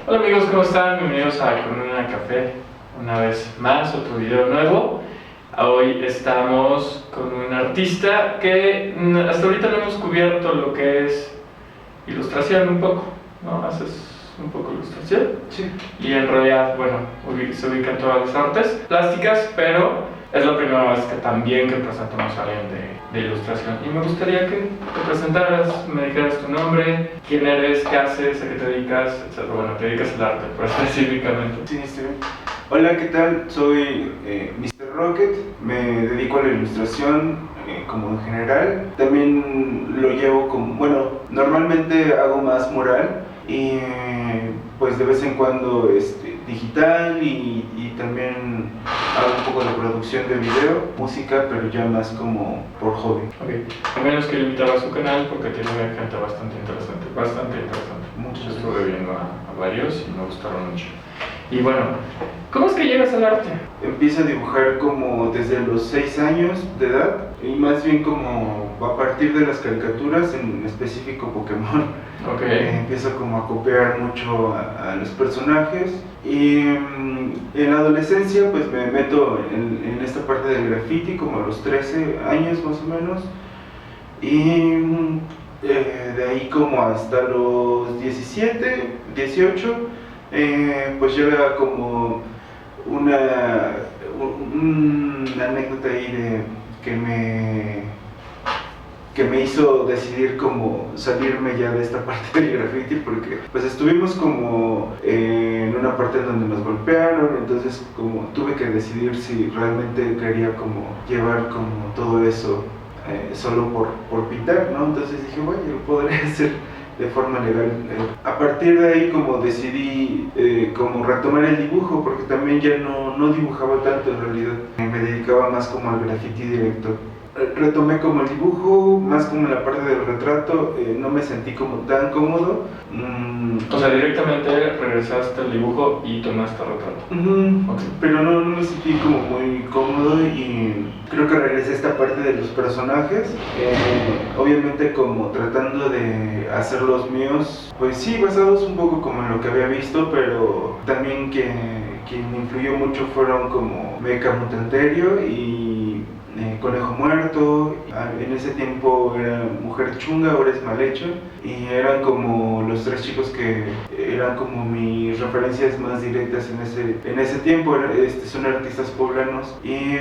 Hola amigos, ¿cómo están? Bienvenidos a Con una Café, una vez más, otro video nuevo. Hoy estamos con un artista que hasta ahorita no hemos cubierto lo que es ilustración un poco, ¿no? Haces un poco ilustración. Sí. Y en realidad, bueno, se ubican todas las artes plásticas, pero es la primera vez que también que presentamos a alguien de ilustración. Y me gustaría que te presentaras, me dijeras tu nombre, quién eres, qué haces, a qué te dedicas, etc. Bueno, te dedicas al arte, pero específicamente. Sí, estoy bien. Hola, ¿qué tal? Soy Mr. Rocket, me dedico a la ilustración como en general. También lo llevo como, bueno, normalmente hago más mural y pues de vez en cuando digital y también hago un poco de producción de video, música, pero ya más como por hobby. Ok, también los quiero invitar a su canal porque tiene gente bastante interesante, bastante interesante. Muchas Yo gracias. estuve viendo a varios y me gustaron mucho. Y bueno, ¿cómo es que llegas al arte? Empiezo a dibujar como desde los 6 años de edad y más bien como a partir de las caricaturas, en específico Pokémon. Ok. Empiezo como a copiar mucho a los personajes y en la adolescencia pues me meto en esta parte del graffiti como a los 13 años más o menos y de ahí como hasta los 17, 18 pues yo era como una anécdota ahí que me hizo decidir como salirme ya de esta parte del graffiti porque pues estuvimos como en una parte en donde nos golpearon, entonces como tuve que decidir si realmente quería como llevar como todo eso solo por pintar, ¿no? Entonces dije, bueno, yo lo podría hacer de forma legal. A partir de ahí como decidí como retomar el dibujo porque también ya no dibujaba tanto en realidad, me dedicaba más como al graffiti directo. Retomé como el dibujo, más como en la parte del retrato, no me sentí como tan cómodo. O sea, directamente regresaste al dibujo y tomaste retrato. Okay. Pero no me sentí como muy cómodo y creo que regresé a esta parte de los personajes, obviamente como tratando de hacer los míos, pues sí, basados un poco como en lo que había visto, pero también quien influyó mucho fueron como Mecha Mutanterio y Conejo Muerto. En ese tiempo era Mujer Chunga, ahora es Mal Hecho, y eran como los tres chicos que eran como mis referencias más directas en ese tiempo. Son artistas poblanos y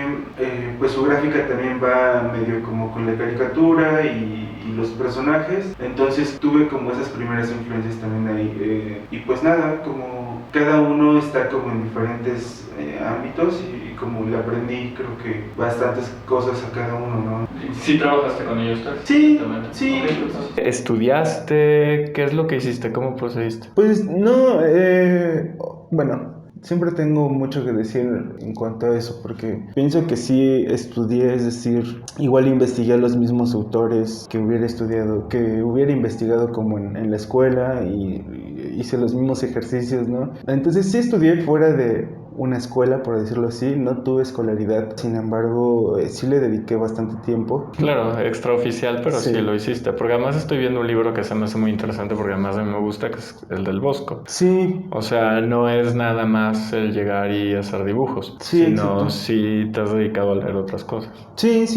pues su gráfica también va medio como con la caricatura y los personajes, entonces tuve como esas primeras influencias también ahí y pues nada, como cada uno está como en diferentes ámbitos y como le aprendí creo que bastantes cosas a cada uno, ¿no? ¿Sí trabajaste con ellos tres? Sí, sí. Okay. ¿Estudiaste? ¿Qué es lo que hiciste? ¿Cómo procediste? Pues no, bueno, siempre tengo mucho que decir en cuanto a eso, porque pienso que sí estudié, es decir, igual investigué a los mismos autores que hubiera estudiado, que hubiera investigado como en la escuela y hice los mismos ejercicios, ¿no? Entonces sí estudié fuera de una escuela, por decirlo así, no tuve escolaridad, sin embargo, sí le dediqué bastante tiempo. Claro, extraoficial, pero sí lo hiciste, porque además estoy viendo un libro que se me hace muy interesante, porque además a mí me gusta, que es el del Bosco. Sí. O sea, no es nada más el llegar y hacer dibujos, sí, sino exacto. sí te has dedicado a leer otras cosas. Sí.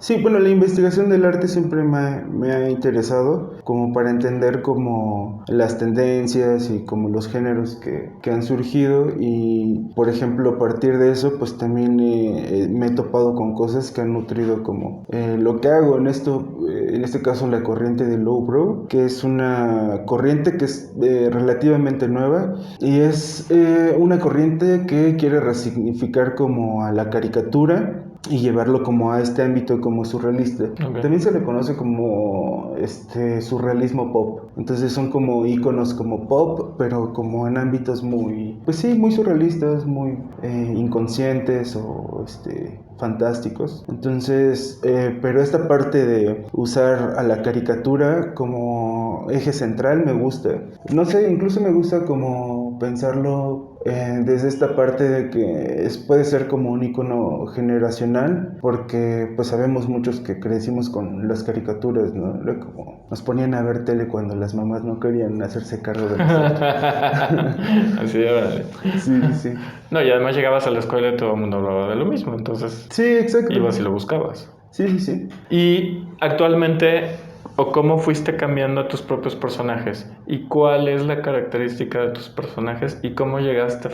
Sí, bueno, la investigación del arte siempre me ha interesado como para entender como las tendencias y como los géneros que han surgido y, por ejemplo, a partir de eso, pues también me he topado con cosas que han nutrido como lo que hago en este caso la corriente de Lowbrow, que es una corriente que es relativamente nueva y es una corriente que quiere resignificar como a la caricatura y llevarlo como a este ámbito como surrealista. Okay. También se le conoce como surrealismo pop. Entonces son como íconos como pop, pero como en ámbitos muy, pues sí, muy surrealistas, muy inconscientes o fantásticos. Entonces, pero esta parte de usar a la caricatura como eje central me gusta. No sé, incluso me gusta como pensarlo desde esta parte de que puede ser como un icono generacional, porque pues sabemos muchos que crecimos con las caricaturas, ¿no? Era como nos ponían a ver tele cuando las mamás no querían hacerse cargo de nosotros. Así, órale. Sí, sí. No, y además llegabas a la escuela y todo el mundo hablaba de lo mismo, entonces Sí, exacto. ibas y lo buscabas. Sí, sí, sí. Y actualmente, ¿o cómo fuiste cambiando a tus propios personajes? ¿Y cuál es la característica de tus personajes? ¿Y cómo llegaste a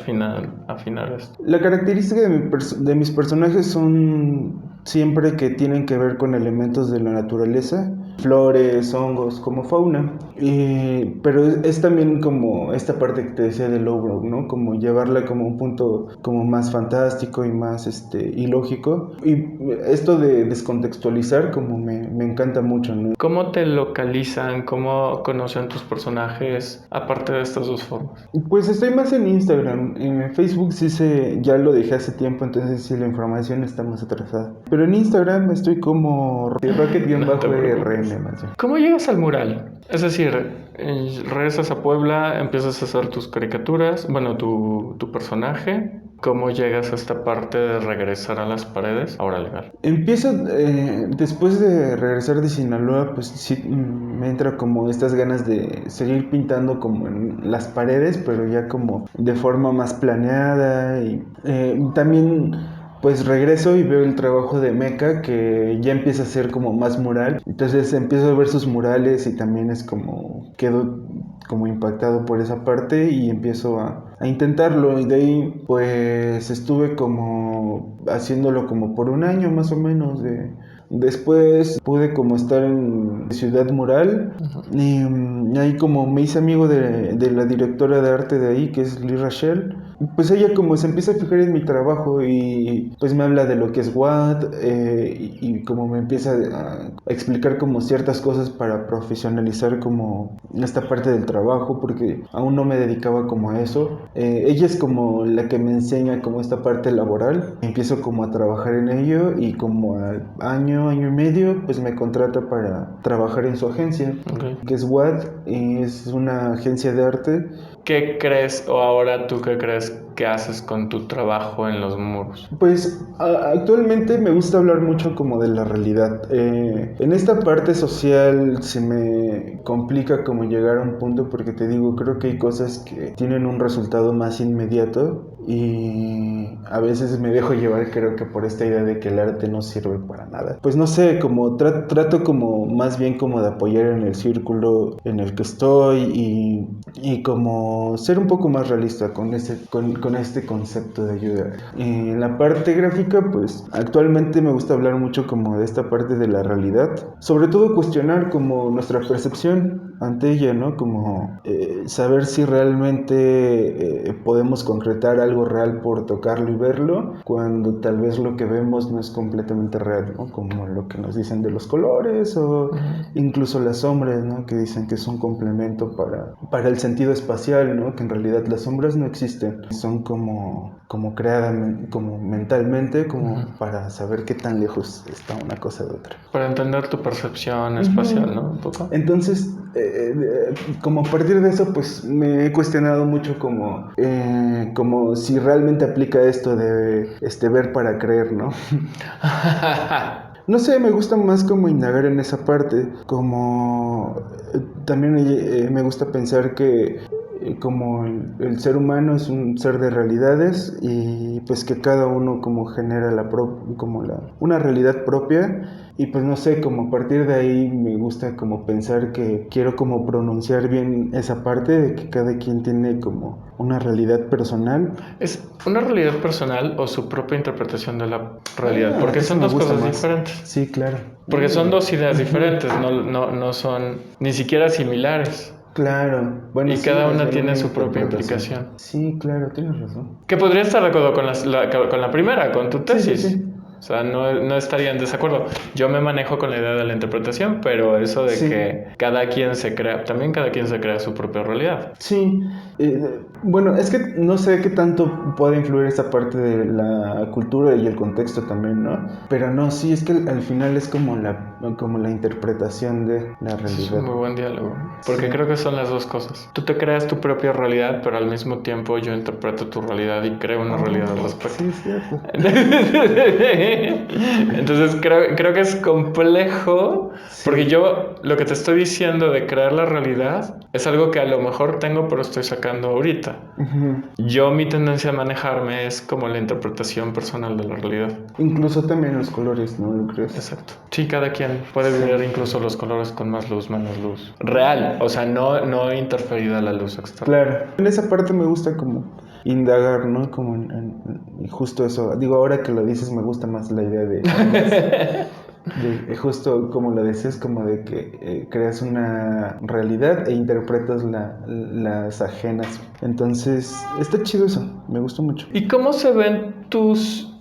afinar esto? La característica de mis personajes son siempre que tienen que ver con elementos de la naturaleza, flores, hongos, como fauna. Pero es también como esta parte que te decía del lowbrow, ¿no? Como llevarla como un punto como más fantástico y más ilógico. Y esto de descontextualizar como me encanta mucho, ¿no? ¿Cómo te localizan? ¿Cómo conocen tus personajes aparte de estas dos formas? Pues estoy más en Instagram. En Facebook ya lo dejé hace tiempo, entonces sí la información está más atrasada. Pero en Instagram estoy como Rocket-RN más bien. ¿Cómo llegas al mural? Es decir, regresas a Puebla, empiezas a hacer tus caricaturas, bueno, tu personaje. ¿Cómo llegas a esta parte de regresar a las paredes? Ahora legal. Empiezo, después de regresar de Sinaloa, pues sí me entra como estas ganas de seguir pintando como en las paredes, pero ya como de forma más planeada. Y también pues regreso y veo el trabajo de Meca, que ya empieza a ser como más mural. Entonces empiezo a ver sus murales y también es como quedo como impactado por esa parte y empiezo a intentarlo. Y de ahí pues estuve como haciéndolo como por un año más o menos. Después pude como estar en Ciudad Mural y ahí como me hice amigo de la directora de arte de ahí, que es Liz Rachel. Pues ella como se empieza a fijar en mi trabajo y pues me habla de lo que es WAD, y como me empieza a explicar como ciertas cosas para profesionalizar como esta parte del trabajo, porque aún no me dedicaba como a eso. Ella es como la que me enseña como esta parte laboral. Empiezo como a trabajar en ello y como al año y medio pues me contrata para trabajar en su agencia, que es WAD, y es una agencia de arte. ¿Qué crees o ahora tú qué crees que haces con tu trabajo en los muros? Pues actualmente me gusta hablar mucho como de la realidad. En esta parte social se me complica como llegar a un punto porque te digo, creo que hay cosas que tienen un resultado más inmediato y a veces me dejo llevar, creo que por esta idea de que el arte no sirve para nada. Pues no sé, como trato como más bien como de apoyar en el círculo en el que estoy y como ser un poco más realista con este concepto de ayuda. En la parte gráfica, pues actualmente me gusta hablar mucho como de esta parte de la realidad, sobre todo cuestionar como nuestra percepción ante ella, ¿no? Como saber si realmente podemos concretar algo real por tocarlo y verlo, cuando tal vez lo que vemos no es completamente real, ¿no? Como lo que nos dicen de los colores o incluso las sombras, ¿no? Que dicen que es un complemento para el sentido espacial, ¿no? Que en realidad las sombras no existen, son como creadas como mentalmente, como para saber qué tan lejos está una cosa de otra. Para entender tu percepción espacial, ¿no? Un poco. Entonces, como a partir de eso, pues me he cuestionado mucho como si realmente aplica esto de ver para creer, ¿no? No sé, me gusta más como indagar en esa parte, como también me gusta pensar que como el ser humano es un ser de realidades y pues que cada uno como genera una realidad propia. Y pues no sé, como a partir de ahí me gusta como pensar que quiero como pronunciar bien esa parte de que cada quien tiene como una realidad personal. ¿Es una realidad personal o su propia interpretación de la realidad? Porque Eso son me dos gusta cosas más. diferentes. Sí, claro. Porque son dos ideas diferentes, no son ni siquiera similares. Claro. Bueno, Y sí, cada más una bien tiene su propia interpretación. implicación. Sí, claro, tienes razón. Que podría estar de acuerdo con la primera, con tu tesis. sea, no estaría en desacuerdo. Yo me manejo con la idea de la interpretación, pero eso de que cada quien se crea su propia realidad. Sí, bueno, es que no sé qué tanto puede influir esa parte de la cultura y el contexto también, ¿no? Pero no, sí, es que al final es como la interpretación de la realidad. Es un muy buen diálogo, porque creo que son las dos cosas. Tú te creas tu propia realidad, pero al mismo tiempo yo interpreto tu realidad y creo una realidad al respecto. Sí, es cierto. Entonces creo que es complejo, porque yo lo que te estoy diciendo de crear la realidad es algo que a lo mejor tengo, pero estoy sacando ahorita. Yo mi tendencia a manejarme es como la interpretación personal de la realidad. Incluso también los colores, ¿no lo crees? Exacto. Sí, cada quien puede ver incluso los colores con más luz, menos luz. Real, o sea, no interferida la luz externa. Claro, en esa parte me gusta como indagar, ¿no? Como en justo eso. Digo, ahora que lo dices me gusta más la idea de justo como lo decías, como de que creas una realidad e interpretas las ajenas. Entonces, está chido eso, me gustó mucho. ¿Y cómo se ven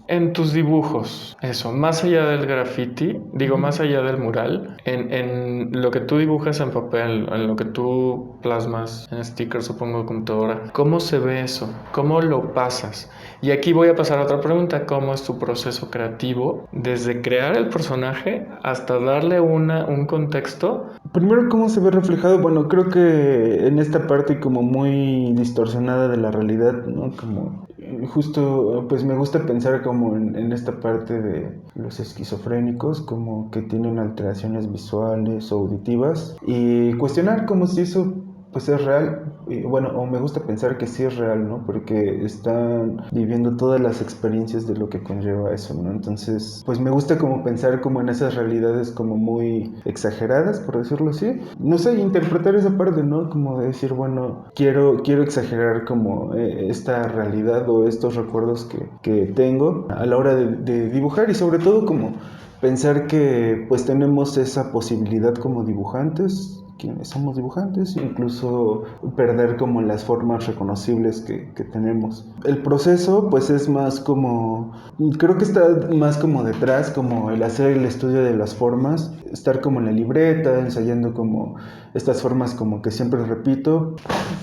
en tus dibujos? Eso, más allá del graffiti, digo, más allá del mural, en lo que tú dibujas en papel, en lo que tú plasmas en stickers, supongo, de computadora, ¿cómo se ve eso? ¿Cómo lo pasas? Y aquí voy a pasar a otra pregunta. ¿Cómo es tu proceso creativo desde crear el personaje hasta darle un contexto? Primero, ¿cómo se ve reflejado? Bueno, creo que en esta parte como muy distorsionada de la realidad, ¿no? Como justo, pues me gusta pensar como en esta parte de los esquizofrénicos, como que tienen alteraciones visuales o auditivas, y cuestionar como si eso pues es real. Y bueno, o me gusta pensar que sí es real, ¿no? Porque están viviendo todas las experiencias de lo que conlleva eso, ¿no? Entonces, pues me gusta como pensar como en esas realidades como muy exageradas, por decirlo así. No sé, interpretar esa parte, ¿no? Como de decir, bueno, quiero exagerar como esta realidad o estos recuerdos que tengo a la hora de dibujar, y sobre todo como pensar que pues tenemos esa posibilidad como dibujantes, quienes somos dibujantes, incluso perder como las formas reconocibles que tenemos. El proceso pues es más como, creo que está más como detrás, como el hacer el estudio de las formas, estar como en la libreta, ensayando como estas formas como que siempre repito.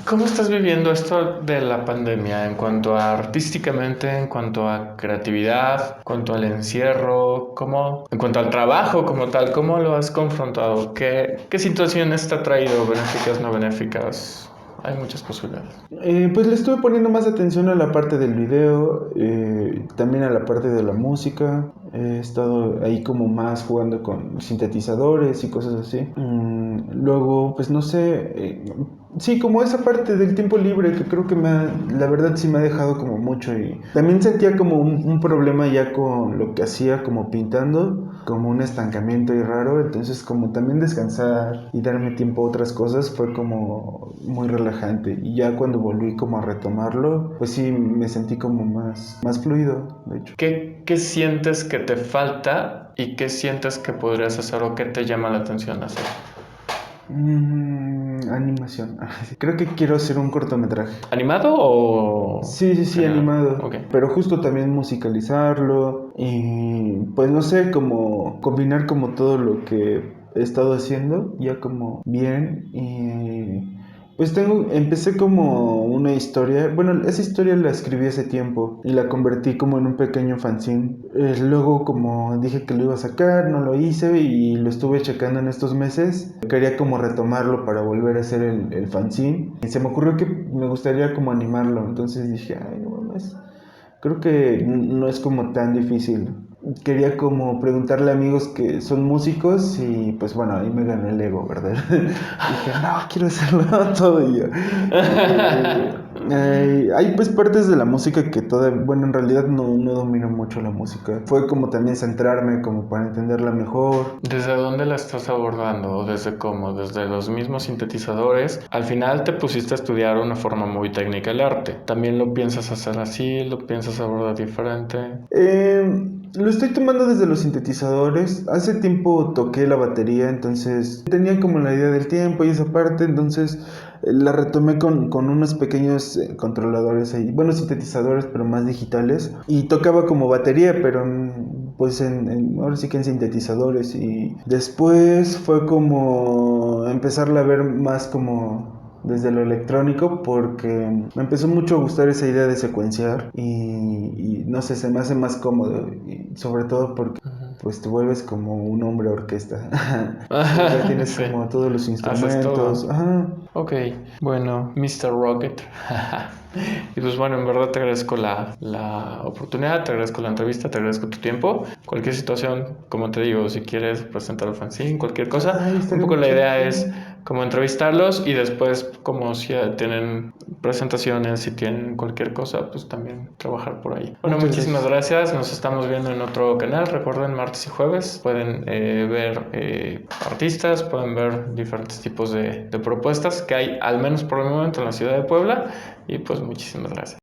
¿Cómo estás viviendo esto de la pandemia en cuanto a artísticamente, en cuanto a creatividad, en cuanto al encierro, en cuanto al trabajo como tal? ¿Cómo lo has confrontado? ¿Qué situaciones te ha traído, benéficas, no benéficas? Hay muchas posibilidades. Pues le estuve poniendo más atención a la parte del video, también a la parte de la música. He estado ahí como más jugando con sintetizadores y cosas así. Luego, pues no sé, sí, como esa parte del tiempo libre que creo que la verdad sí me ha dejado como mucho, y también sentía como un problema ya con lo que hacía como pintando, como un estancamiento y raro. Entonces como también descansar y darme tiempo a otras cosas fue como muy relajante, y ya cuando volví como a retomarlo, pues sí me sentí como más fluido, de hecho. ¿Qué sientes que te falta y qué sientes que podrías hacer o qué te llama la atención hacer? Animación. Creo que quiero hacer un cortometraje. ¿Animado o...? Sí, animado. Okay. Pero justo también musicalizarlo y pues no sé, como combinar como todo lo que he estado haciendo ya como bien. Y pues empecé como una historia. Bueno, esa historia la escribí hace tiempo y la convertí como en un pequeño fanzine. Luego como dije que lo iba a sacar, no lo hice y lo estuve checando en estos meses. Quería como retomarlo para volver a hacer el fanzine. Y se me ocurrió que me gustaría como animarlo. Entonces dije, ay, no mames, creo que no es como tan difícil. Quería como preguntarle a amigos que son músicos y pues bueno, ahí me gané el ego, ¿verdad? Dije, no, quiero hacerlo todo yo. Hay pues partes de la música que bueno, en realidad no domino mucho la música. Fue como también centrarme como para entenderla mejor. ¿Desde dónde la estás abordando? ¿O desde cómo? ¿Desde los mismos sintetizadores? Al final te pusiste a estudiar una forma muy técnica el arte. ¿También lo piensas hacer así? ¿Lo piensas abordar diferente? Lo estoy tomando desde los sintetizadores. Hace tiempo toqué la batería, entonces tenía como la idea del tiempo y esa parte, entonces la retomé con unos pequeños controladores ahí, bueno, sintetizadores pero más digitales, y tocaba como batería, pero pues ahora sí que en sintetizadores, y después fue como empezarla a ver más como desde lo electrónico, porque me empezó mucho a gustar esa idea de secuenciar y no sé, se me hace más cómodo, y sobre todo porque pues te vuelves como un hombre orquesta. Ya tienes Sí, como todos los haces instrumentos. todo. Ajá. Ok, bueno, Mr. Rocket. Y pues bueno, en verdad te agradezco la oportunidad, te agradezco la entrevista, te agradezco tu tiempo. Cualquier situación, como te digo, si quieres presentar el fanzine, cualquier cosa, Ay, un estaría poco muy la chido. idea es como entrevistarlos y después como si tienen presentaciones, si tienen cualquier cosa, pues también trabajar por ahí. Bueno, Muchas muchísimas gracias. gracias, nos estamos viendo en otro canal. Recuerden, martes y jueves pueden ver artistas, pueden ver diferentes tipos de propuestas que hay, al menos por el momento, en la ciudad de Puebla. Y pues muchísimas gracias.